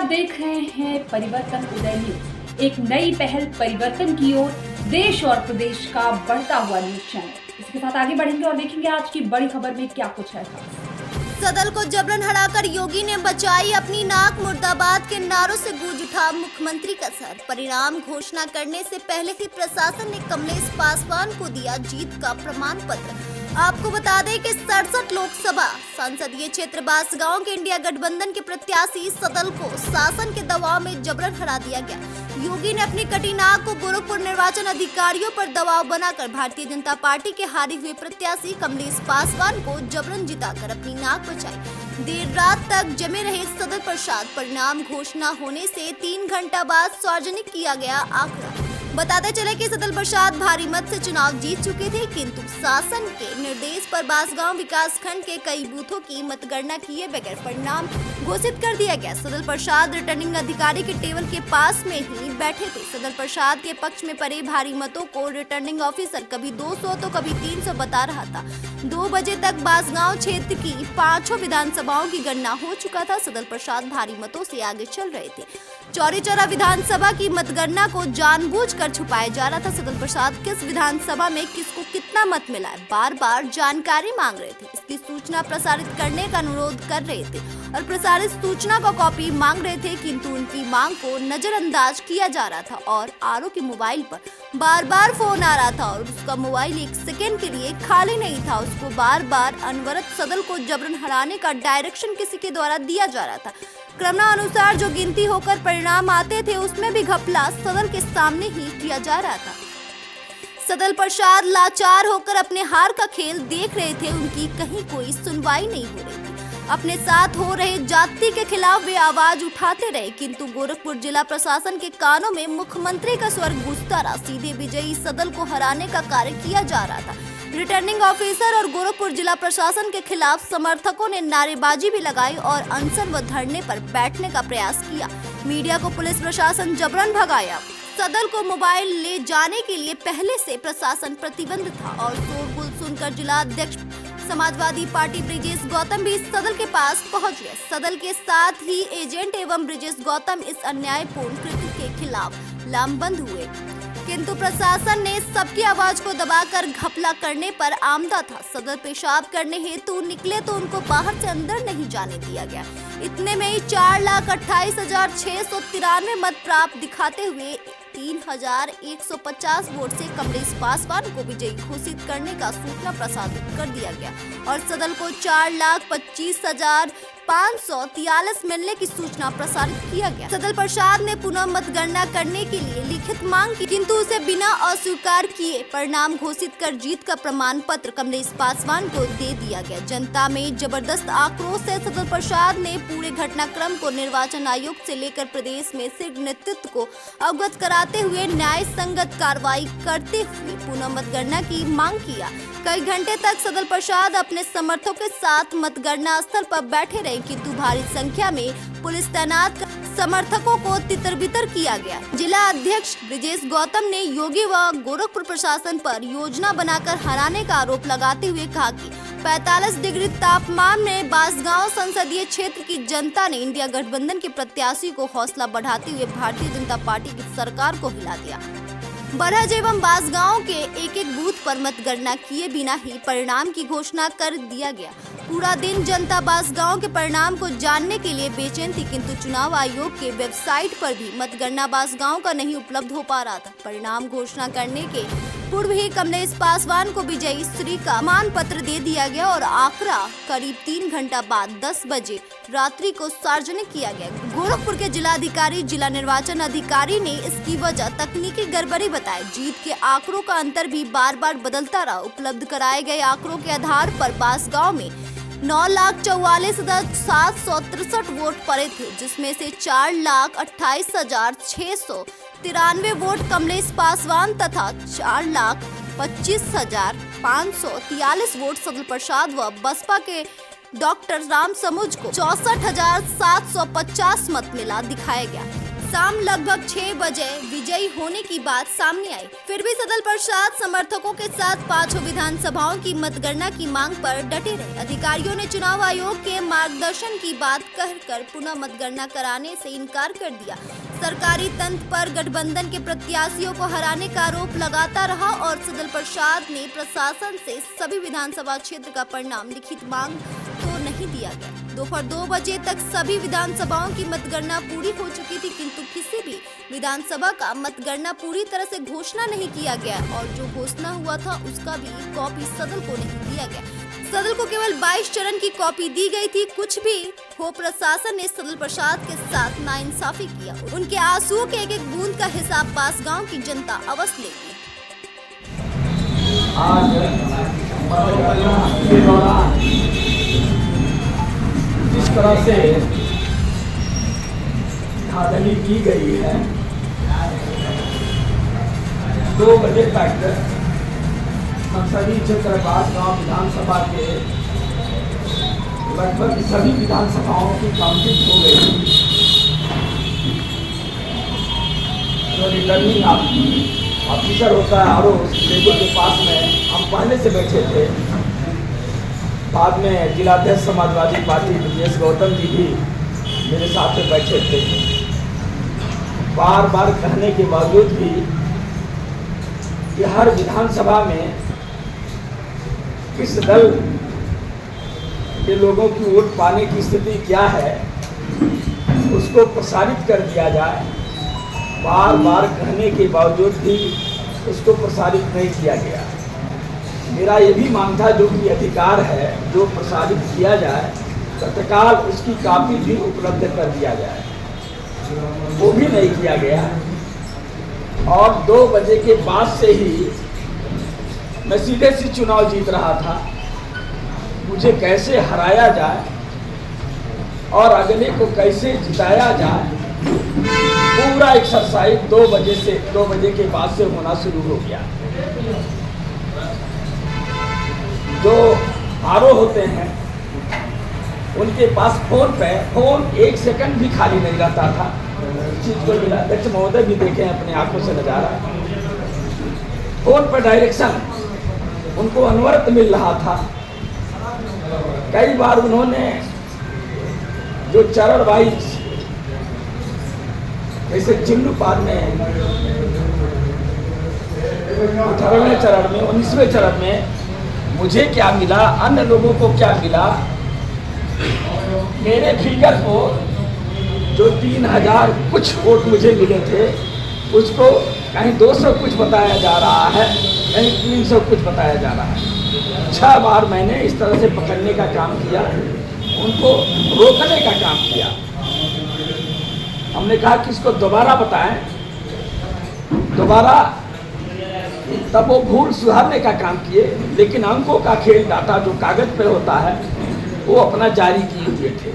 आप देख रहे हैं परिवर्तन उदय न्यूज, एक नई पहल परिवर्तन की ओर, देश और प्रदेश का बढ़ता हुआ न्यूज चैनल। इसके साथ आगे बढ़ेंगे और देखेंगे आज की बड़ी खबर में क्या कुछ है खास। सदन को जबरन हराकर योगी ने बचाई अपनी नाक, मुर्दाबाद के नारों से गूंज उठा मुख्यमंत्री का सर। परिणाम घोषणा करने से पहले ही प्रशासन ने कमलेश पासवान को दिया जीत का प्रमाण पत्र। आपको बता दें कि 67 लोकसभा संसदीय क्षेत्र बांसगांव के इंडिया गठबंधन के प्रत्याशी सदल को शासन के दबाव में जबरन हरा दिया गया। योगी ने अपनी कटी नाक को गोरखपुर निर्वाचन अधिकारियों पर दबाव बनाकर भारतीय जनता पार्टी के हारे हुए प्रत्याशी कमलेश पासवान को जबरन जिताकर अपनी नाक बचाई। देर रात तक जमे रहे सदन प्रसाद परिणाम घोषणा होने से 3 घंटा बाद सार्वजनिक किया गया आंकड़ा। बताते चले कि सदल प्रसाद भारी मत से चुनाव जीत चुके थे, किंतु शासन के निर्देश पर बांसगांव विकास खंड के कई बूथों की मतगणना किए बगैर परिणाम घोषित कर दिया गया। सदल प्रसाद रिटर्निंग अधिकारी के टेबल के पास में ही बैठे थे। सदल प्रसाद के पक्ष में पड़े भारी मतों को रिटर्निंग ऑफिसर कभी 200 तो कभी 300 बता रहा था। 2 बजे तक बांसगांव क्षेत्र की 5 विधानसभाओं की गणना हो चुका था। सदल प्रसाद भारी मतों से आगे चल रहे थे। चौरी चौरा विधानसभा की मतगणना को जानबूझकर छुपाया जा रहा था। सदल प्रसाद किस विधानसभा में किसको कितना मत मिला है, बार बार जानकारी मांग रहे थे। इसकी सूचना प्रसारित करने का अनुरोध कर रहे थे और प्रसारित सूचना का कॉपी मांग रहे थे, किंतु उनकी मांग को नजरअंदाज किया जा रहा था और आरओ के मोबाइल पर बार बार फोन आ रहा था और उसका मोबाइल 1 सेकेंड के लिए खाली नहीं था। उसको बार बार अनवरत सदल को जबरन हराने का डायरेक्शन किसी के द्वारा दिया जा रहा था। क्रमानुसार जो गिनती होकर परिणाम आते थे उसमें भी घपला सदन के सामने ही किया जा रहा था। सदल प्रसाद लाचार होकर अपने हार का खेल देख रहे थे। उनकी कहीं कोई सुनवाई नहीं हो रही थी। अपने साथ हो रहे जाति के खिलाफ वे आवाज उठाते रहे, किंतु गोरखपुर जिला प्रशासन के कानों में मुख्यमंत्री का स्वर गूंजता रहा। सीधे विजयी सदल को हराने का कार्य किया जा रहा था। रिटर्निंग ऑफिसर और गोरखपुर जिला प्रशासन के खिलाफ समर्थकों ने नारेबाजी भी लगाई और अनशन व धरने पर बैठने का प्रयास किया। मीडिया को पुलिस प्रशासन जबरन भगाया। सदल को मोबाइल ले जाने के लिए पहले से प्रशासन प्रतिबंध था और शोरगुल सुनकर जिला अध्यक्ष समाजवादी पार्टी ब्रिजेश गौतम भी सदल के पास पहुंच गए। सदल के साथ ही एजेंट एवं ब्रिजेश गौतम इस अन्यायपूर्ण कृत्य के खिलाफ लामबंद हुए, किंतु प्रशासन ने सबकी आवाज को दबाकर घपला करने पर आमदा था। सदर पेशाब करने हेतु निकले तो उनको बाहर से अंदर नहीं जाने दिया गया। इतने में ही 4,28,693 मत प्राप्त दिखाते हुए 3,150 वोट से कमलेश पासवान को विजयी घोषित करने का सूचना प्रसारित कर दिया गया और सदल को 4,25,543 मिलने की सूचना प्रसारित किया गया। सदल प्रसाद ने पुनः मतगणना करने के लिए लिखित मांग की, किंतु उसे बिना अस्वीकार किए परिणाम घोषित कर जीत का प्रमाण पत्र कमलेश पासवान को दे दिया गया। जनता में जबरदस्त आक्रोश से सदल प्रसाद ने पूरे घटनाक्रम को निर्वाचन आयोग से लेकर प्रदेश में शीर्ष नेतृत्व को अवगत कराते हुए न्याय संगत कार्रवाई करते हुए पुनः मतगणना की मांग किया। कई घंटे तक सदल प्रसाद अपने समर्थकों के साथ मतगणना स्थल पर बैठे रहे, किंतु भारी संख्या में पुलिस तैनात कर समर्थकों को तितर-बितर किया गया। जिला अध्यक्ष ब्रिजेश गौतम ने योगी व गोरखपुर प्रशासन पर योजना बनाकर हराने का आरोप लगाते हुए कहा कि 45 डिग्री तापमान में बांसगांव संसदीय क्षेत्र की जनता ने इंडिया गठबंधन के प्रत्याशी को हौसला बढ़ाते हुए भारतीय जनता पार्टी की सरकार को हिला दिया। बरहज एवं बांसगांव के एक बूथ पर मतगणना किए बिना ही परिणाम की घोषणा कर दिया गया। पूरा दिन जनता बांसगांव के परिणाम को जानने के लिए बेचैन थी, किंतु चुनाव आयोग के वेबसाइट पर भी मतगणना बांसगांव का नहीं उपलब्ध हो पा रहा था। परिणाम घोषणा करने के पूर्व ही कमलेश पासवान को विजयी श्री का प्रमाण पत्र दे दिया गया और आंकड़ा करीब 3 घंटा बाद 10 बजे रात्रि को सार्वजनिक किया गया। गोरखपुर के जिलाधिकारी जिला निर्वाचन अधिकारी ने इसकी वजह तकनीकी गड़बड़ी बताई। जीत के आंकड़ों का अंतर भी बार बार बदलता रहा। उपलब्ध कराए गए आंकड़ों के आधार पर बांसगांव में 9,44,763 वोट पड़े थे, जिसमें से 4,28,693 वोट कमलेश पासवान तथा 4,25,543 वोट सदल प्रसाद व बसपा के डॉक्टर राम समुज को 64,750 मत मिला दिखाया गया। शाम लगभग 6 बजे विजयी होने की बात सामने आई। फिर भी सदल प्रसाद समर्थकों के साथ 5 विधानसभाओं की मतगणना की मांग पर डटे रहे। अधिकारियों ने चुनाव आयोग के मार्गदर्शन की बात कहकर पुनः मतगणना कराने से इनकार कर दिया। सरकारी तंत्र पर गठबंधन के प्रत्याशियों को हराने का आरोप लगाता रहा और सदल प्रसाद ने प्रशासन से सभी विधानसभा क्षेत्र का परिणाम लिखित मांग तो नहीं दिया गया। दोपहर 2 बजे तक सभी विधानसभाओं की मतगणना पूरी हो चुकी थी, किंतु किसी भी विधानसभा का मतगणना पूरी तरह से घोषणा नहीं किया गया और जो घोषणा हुआ था उसका भी कॉपी सदल को नहीं दिया गया। सदल को केवल 22 चरण की कॉपी दी गई थी। कुछ भी हो, प्रशासन ने सदल प्रसाद के साथ नाइंसाफी किया। उनके आंसुओं के एक-एक बूंद का हिसाब बांसगांव की जनता अवश्य लेगी। आज मतगणना के दौरान जिस तरह से धांधली की गई है, 2 बजे तक संसदीय क्षेत्र बांसगांव विधानसभा के लगभग सभी विधानसभाओं की काउंटिंग हो गई। जो रिटर्निंग ऑफिसर होता है उस टेबल के पास में हम पहले से बैठे थे। बाद में जिलाध्यक्ष समाजवादी पार्टी ब्रजेश गौतम जी भी मेरे साथ में बैठे थे। बार बार कहने के बावजूद भी कि हर विधानसभा में किस दल के लोगों की वोट पाने की स्थिति क्या है उसको प्रसारित कर दिया जाए। बार बार कहने के बावजूद भी उसको प्रसारित नहीं किया गया। मेरा ये भी मांग था जो कि अधिकार है जो प्रसारित किया जाए तत्काल उसकी कॉपी भी उपलब्ध कर दिया जाए, वो भी नहीं किया गया। और 2 बजे के बाद से ही मैं सीधे से चुनाव जीत रहा था। मुझे कैसे हराया जाए और अगले को कैसे जिताया जाए, पूरा एक्सरसाइज 2 बजे के बाद से होना शुरू हो गया। जो आरओ होते हैं उनके पास फोन 1 सेकंड भी खाली नहीं रहता था। इस चीज को जिलाध्यक्ष महोदय भी देखे अपने आंखों से नजारा। फोन पर डायरेक्शन उनको अनवरत मिल रहा था। कई बार उन्होंने जो चरण वाइज जैसे चिल्लूपार में 18वें चरण में 19वें चरण में मुझे क्या मिला, अन्य लोगों को क्या मिला, मेरे फिगर को जो 3000 कुछ वोट मुझे मिले थे उसको कहीं 200 कुछ बताया जा रहा है, कहीं 300 कुछ बताया जा रहा है। 6 बार मैंने इस तरह से पकड़ने का काम किया, उनको रोकने का काम किया। हमने कहा कि इसको दोबारा बताएं, दोबारा, तब वो भूल सुधारने का काम किए। लेकिन अंकों का खेल, डाटा जो कागज पे होता है वो अपना जारी किए हुए थे।